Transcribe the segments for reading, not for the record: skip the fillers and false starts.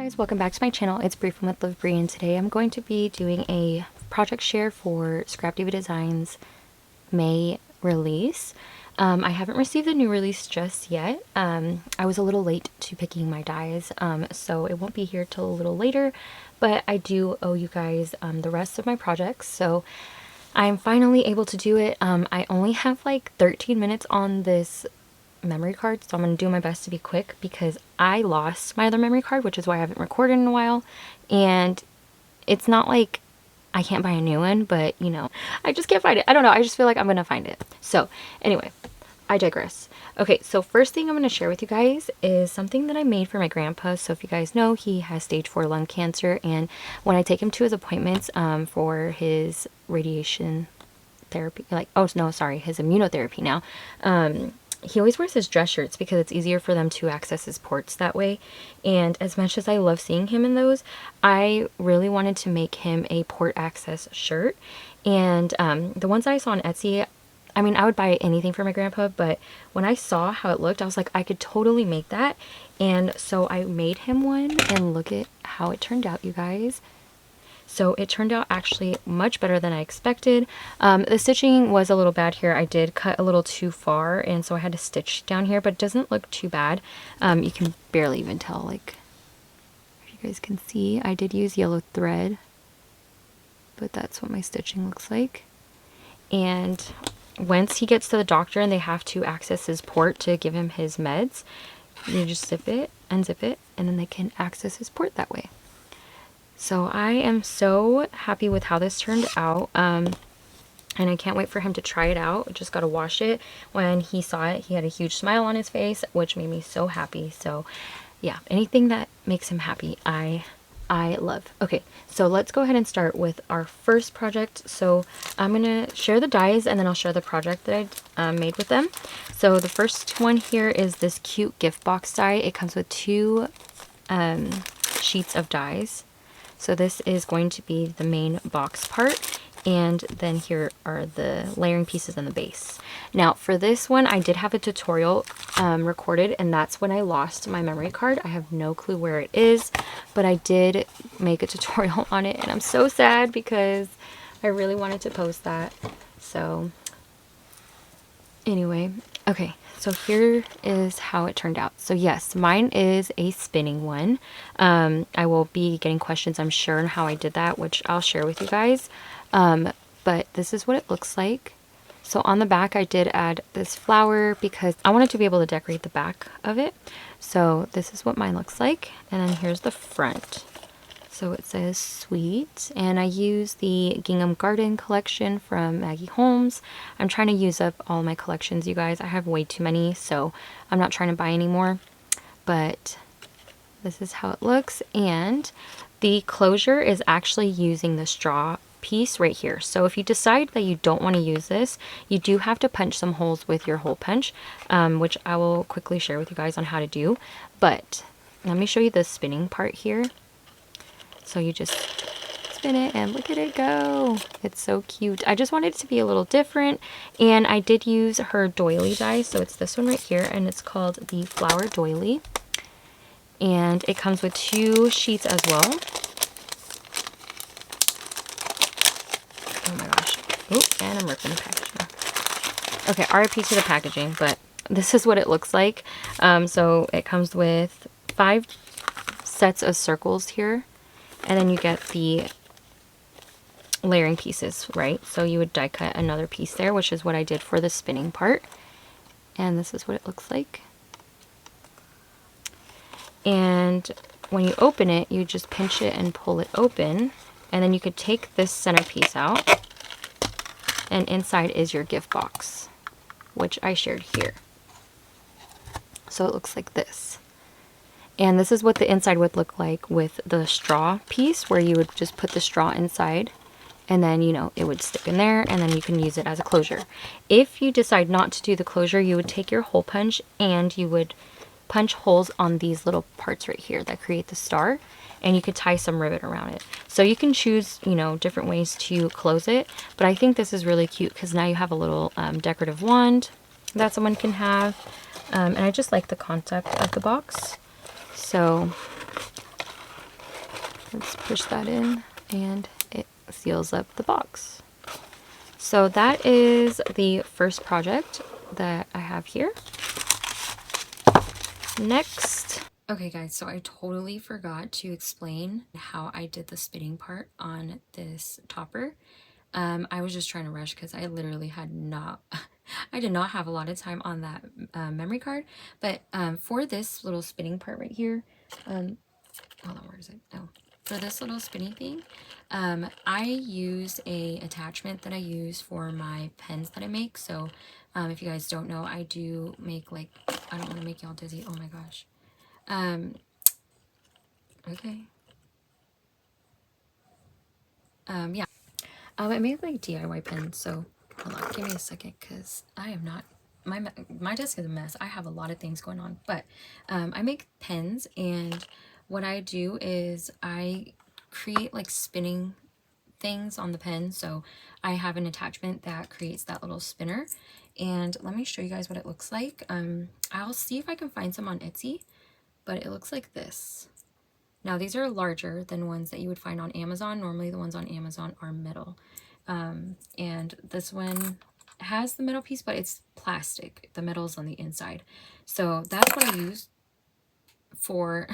Guys, welcome back to my channel. It's Briefing with Liv Bree, and today I'm going to be doing a project share for Scrap Diva Designs May release. I haven't received the new release just yet. I was a little late to picking my dies, so it won't be here till a little later, but I do owe you guys the rest of my projects, so I'm finally able to do it. I only have like 13 minutes on this memory card, so I'm going to do my best to be quick because I lost my other memory card, which is why I haven't recorded in a while. And it's not like I can't buy a new one, but you know, I just can't find it. I don't know, I just feel like I'm gonna find it. So anyway, I digress. Okay, so first thing I'm going to share with you guys is something that I made for my grandpa. So if you guys know, he has stage 4 lung cancer, and when I take him to his appointments for his radiation therapy, like, oh no, sorry, his immunotherapy now, he always wears his dress shirts because it's easier for them to access his ports that way. And as much as I love seeing him in those, I really wanted to make him a port access shirt. And the ones I saw on Etsy, I mean, I would buy anything for my grandpa, but when I saw how it looked, I was like, I could totally make that. And so I made him one, and look at how it turned out, you guys. So it turned out actually much better than I expected. The stitching was a little bad here. I did cut a little too far, and so I had to stitch down here, but it doesn't look too bad. You can barely even tell, like, if you guys can see, I did use yellow thread, but that's what my stitching looks like. And once he gets to the doctor and they have to access his port to give him his meds, you just zip it, unzip it, and then they can access his port that way. So I am so happy with how this turned out, and I can't wait for him to try it out. Just got to wash it. When he saw it, he had a huge smile on his face, which made me so happy. So yeah, anything that makes him happy, I love. Okay, so let's go ahead and start with our first project. So I'm going to share the dies, and then I'll share the project that I made with them. So the first one here is this cute gift box die. It comes with 2 sheets of dies. So this is going to be the main box part, and then here are the layering pieces and the base. Now for this one, I did have a tutorial recorded, and that's when I lost my memory card. I have no clue where it is, but I did make a tutorial on it, and I'm so sad because I really wanted to post that. So anyway, okay, so here is how it turned out. So yes, mine is a spinning one. I will be getting questions, I'm sure, on how I did that, which I'll share with you guys. But this is what it looks like. So on the back, I did add this flower because I wanted to be able to decorate the back of it. So this is what mine looks like. And then here's the front. So it says sweet, and I use the Gingham Garden collection from Maggie Holmes. I'm trying to use up all my collections, you guys. I have way too many, so I'm not trying to buy any more. But this is how it looks, and the closure is actually using the straw piece right here. So if you decide that you don't want to use this, you do have to punch some holes with your hole punch, which I will quickly share with you guys on how to do. But let me show you the spinning part here. So you just spin it and look at it go. It's so cute. I just wanted it to be a little different, and I did use her doily die. So it's this one right here, and it's called the Flower Doily. And it comes with 2 sheets as well. Oh my gosh. Oh, and I'm ripping the packaging. Okay, RIP to the packaging, but this is what it looks like. So it comes with 5 sets of circles here. And then you get the layering pieces, right? So you would die cut another piece there, which is what I did for the spinning part. And this is what it looks like. And when you open it, you just pinch it and pull it open. And then you could take this centerpiece out. And inside is your gift box, which I shared here. So it looks like this. And this is what the inside would look like with the straw piece, where you would just put the straw inside, and then, you know, it would stick in there, and then you can use it as a closure. If you decide not to do the closure, you would take your hole punch and you would punch holes on these little parts right here that create the star, and you could tie some ribbon around it. So you can choose, you know, different ways to close it, but I think this is really cute because now you have a little decorative wand that someone can have, and I just like the concept of the box. So Let's push that in and it seals up the box. So that is the first project that I have here. Next. Okay guys, so I totally forgot to explain how I did the spinning part on this topper. I was just trying to rush because I literally had not, I did not have a lot of time on that memory card. But for this little spinning part right here, hold on, where is it? Oh, for this little spinny thing, I use a attachment that I use for my pens that I make. So if you guys don't know, I do make, like, I don't want to make y'all dizzy. Oh my gosh. Okay. Yeah. I make like DIY pens, so hold on, give me a second, because I am not, my desk is a mess. I have a lot of things going on, but I make pens, and what I do is I create like spinning things on the pen. So I have an attachment that creates that little spinner, and let me show you guys what it looks like. I'll see if I can find some on Etsy, but it looks like this. Now these are larger than ones that you would find on Amazon. Normally the ones on Amazon are metal. And this one has the metal piece, but it's plastic. The metal's on the inside. So that's what I use for,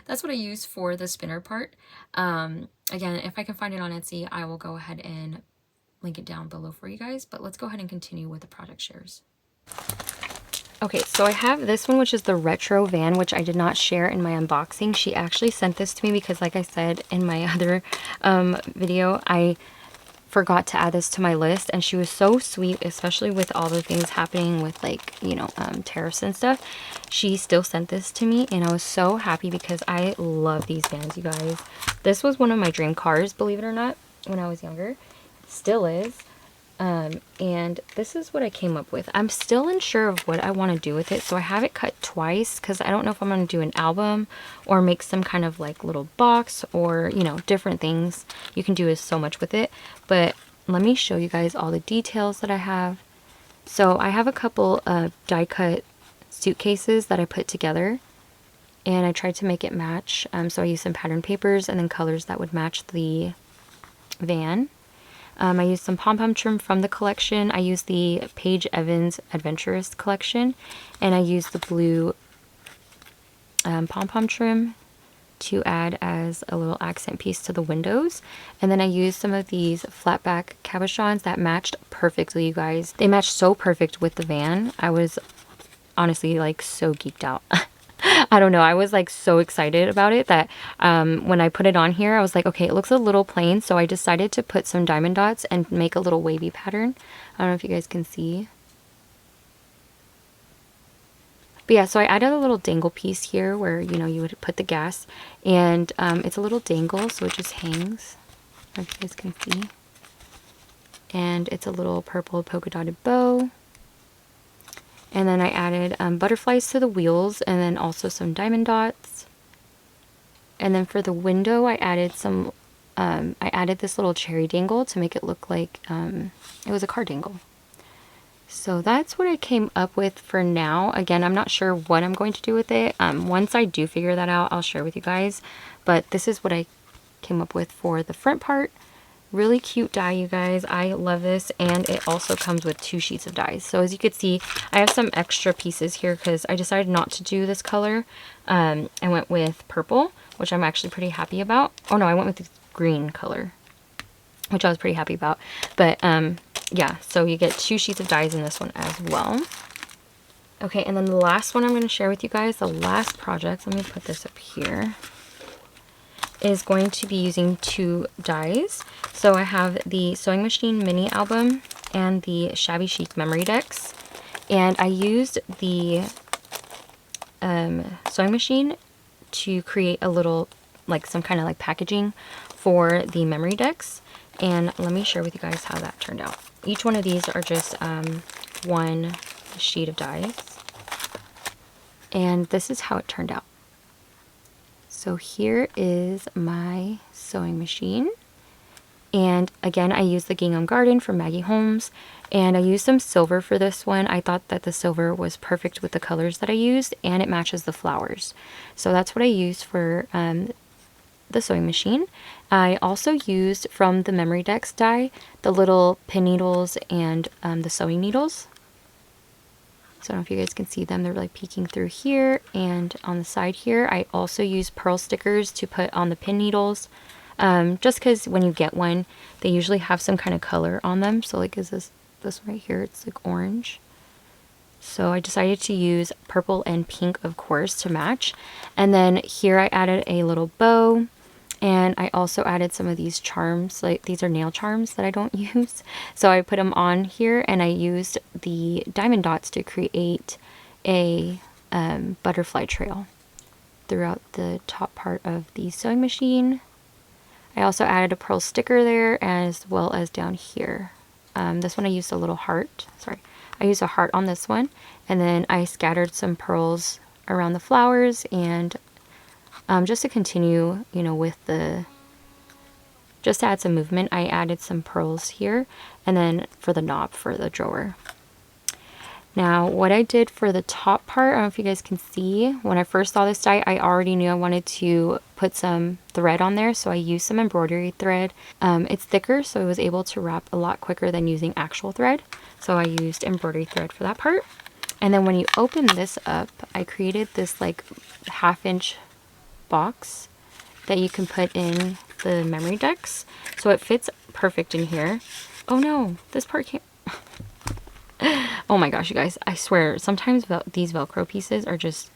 that's what I use for the spinner part. Again, if I can find it on Etsy, I will go ahead and link it down below for you guys. But let's go ahead and continue with the project shares. Okay, so I have this one, which is the retro van, which I did not share in my unboxing. She actually sent this to me because, like I said in my other video, I forgot to add this to my list, and she was so sweet, especially with all the things happening with, like, you know, tariffs and stuff. She still sent this to me, and I was so happy because I love these vans, you guys. This was one of my dream cars, believe it or not, when I was younger. Still is. And this is what I came up with. I'm still unsure of what I want to do with it, so I have it cut twice because I don't know if I'm going to do an album or make some kind of like little box, or, you know, different things. You can do so much with it, but let me show you guys all the details that I have. So I have a couple of die cut suitcases that I put together, and I tried to make it match. So I used some pattern papers and then colors that would match the van. I used some pom-pom trim from the collection. I used the Paige Evans Adventurous collection, and I used the blue pom-pom trim to add as a little accent piece to the windows. And then I used some of these flat back cabochons that matched perfectly, you guys. They matched so perfect with the van. I was honestly like so geeked out. I don't know, I was like so excited about it that when I put it on here, I was like, okay, it looks a little plain, so I decided to put some diamond dots and make a little wavy pattern. I don't know if you guys can see. But yeah, so I added a little dangle piece here where, you know, you would put the gas, and it's a little dangle, so it just hangs. I don't know if you guys can see. And it's a little purple polka dotted bow. And then I added butterflies to the wheels, and then also some diamond dots. And then for the window, I added some, I added this little cherry dangle to make it look like it was a car dangle. So that's what I came up with for now. Again, I'm not sure what I'm going to do with it. Once I do figure that out, I'll share with you guys. But this is what I came up with for the front part. Really cute die, you guys. I love this, and it also comes with 2 sheets of dies. So as you can see, I have some extra pieces here because I decided not to do this color. I went with purple, which I'm actually pretty happy about. Oh no, I went with the green color, which I was pretty happy about. But yeah, so you get 2 sheets of dies in this one as well. Okay, and then the last one I'm going to share with you guys, the last project, let me put this up here, is going to be using 2 dies. So I have the Sewing Machine mini album and the Shabby Chic Memorydex, and I used the sewing machine to create a little, like, some kind of like packaging for the Memorydex. And let me share with you guys how that turned out. Each one of these are just 1 sheet of dies, and this is how it turned out. So here is my sewing machine, and again I used the Gingham Garden from Maggie Holmes, and I used some silver for this one. I thought that the silver was perfect with the colors that I used, and it matches the flowers. So that's what I used for the sewing machine. I also used from the Memorydex die the little pin needles and the sewing needles. So I don't know if you guys can see them. They're like peeking through here and on the side here. I also use pearl stickers to put on the pin needles. Just because when you get one, they usually have some kind of color on them. So like is this one right here? It's like orange. So I decided to use purple and pink, of course, to match. And then here I added a little bow. And I also added some of these charms, like these are nail charms that I don't use. So I put them on here and I used the diamond dots to create a butterfly trail throughout the top part of the sewing machine. I also added a pearl sticker there as well as down here. This one I used a little heart. Sorry, I used a heart on this one. And then I scattered some pearls around the flowers and just to continue, you know, with just to add some movement, I added some pearls here. And then for the knob for the drawer. Now, what I did for the top part, I don't know if you guys can see, when I first saw this die, I already knew I wanted to put some thread on there. So I used some embroidery thread. It's thicker, so I was able to wrap a lot quicker than using actual thread. So I used embroidery thread for that part. And then when you open this up, I created this like 1/2 inch box that you can put in the Memorydex, so it fits perfect in here. Oh no, this part can't. Oh my gosh, you guys, I swear sometimes these Velcro pieces are just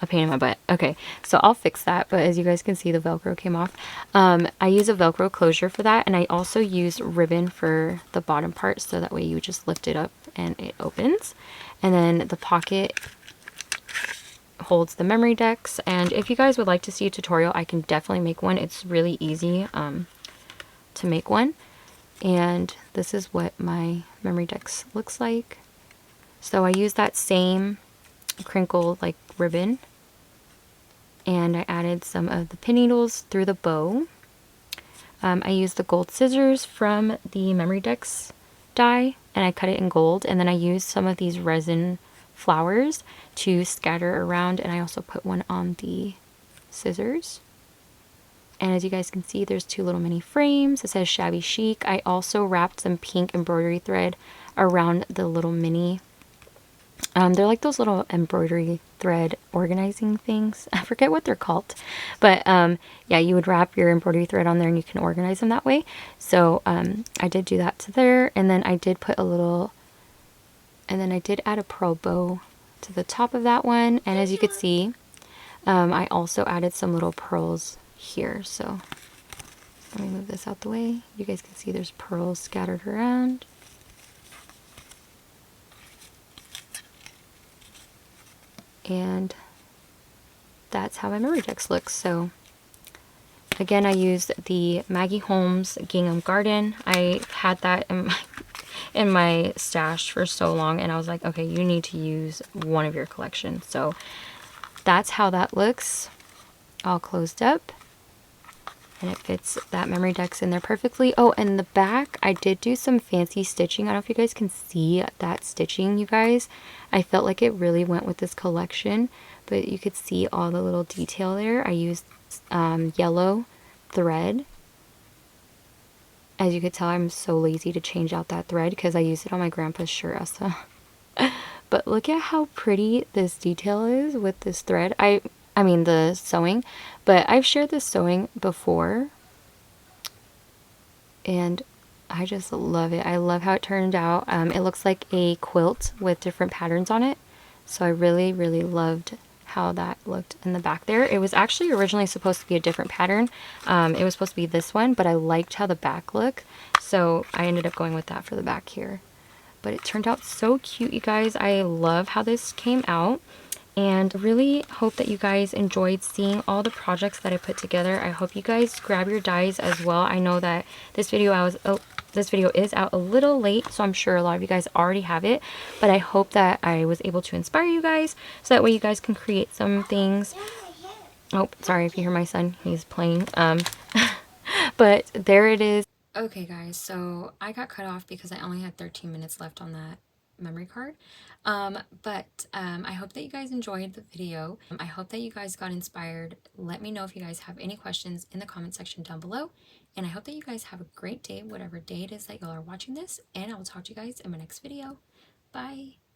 a pain in my butt. Okay, so I'll fix that, but as you guys can see, the Velcro came off. I use a Velcro closure for that, and I also use ribbon for the bottom part, so that way you just lift it up and it opens. And then the pocket holds the Memorydex, and if you guys would like to see a tutorial, I can definitely make one. It's really easy to make one. And this is what my Memorydex looks like. So I use that same crinkle like ribbon, and I added some of the pin needles through the bow. I used the gold scissors from the Memorydex die, and I cut it in gold, and then I used some of these resin flowers to scatter around, and I also put one on the scissors. And as you guys can see, there's 2 little mini frames. It says Shabby Chic. I also wrapped some pink embroidery thread around the little mini. They're like those little embroidery thread organizing things. I forget what they're called. But yeah, you would wrap your embroidery thread on there and you can organize them that way. So I did do that to there. And then I did put a little, and then I did add a pearl bow to the top of that one. And as you could see, I also added some little pearls here. So let me move this out the way. You guys can see there's pearls scattered around. And that's how my Memorydex looks. So again, I used the Maggie Holmes Gingham Garden. I had that in my stash for so long, and I was like, okay, you need to use one of your collection. So that's how that looks, all closed up. And it fits that Memorydex in there perfectly. Oh, and the back, I did do some fancy stitching. I don't know if you guys can see that stitching, you guys. I felt like it really went with this collection, but you could see all the little detail there. I used yellow thread. As you could tell, I'm so lazy to change out that thread because I used it on my grandpa's shirt also. But look at how pretty this detail is with this thread. I mean the sewing, but I've shared this sewing before and I just love it. I love how it turned out. It looks like a quilt with different patterns on it. So I really, really loved how that looked in the back there. It was actually originally supposed to be a different pattern. It was supposed to be this one, but I liked how the back looked. So I ended up going with that for the back here. But it turned out so cute, you guys. I love how this came out. And really hope that you guys enjoyed seeing all the projects that I put together. I hope you guys grab your dies as well. I know that this video is out a little late, so I'm sure a lot of you guys already have it. But I hope that I was able to inspire you guys, so that way you guys can create some things. Oh, sorry if you hear my son, he's playing. But there it is. Okay guys, so I got cut off because I only had 13 minutes left on that memory card. But I hope that you guys enjoyed the video. I hope that you guys got inspired. Let me know if you guys have any questions in the comment section down below. And I hope that you guys have a great day, whatever day it is that y'all are watching this. And I will talk to you guys in my next video. Bye!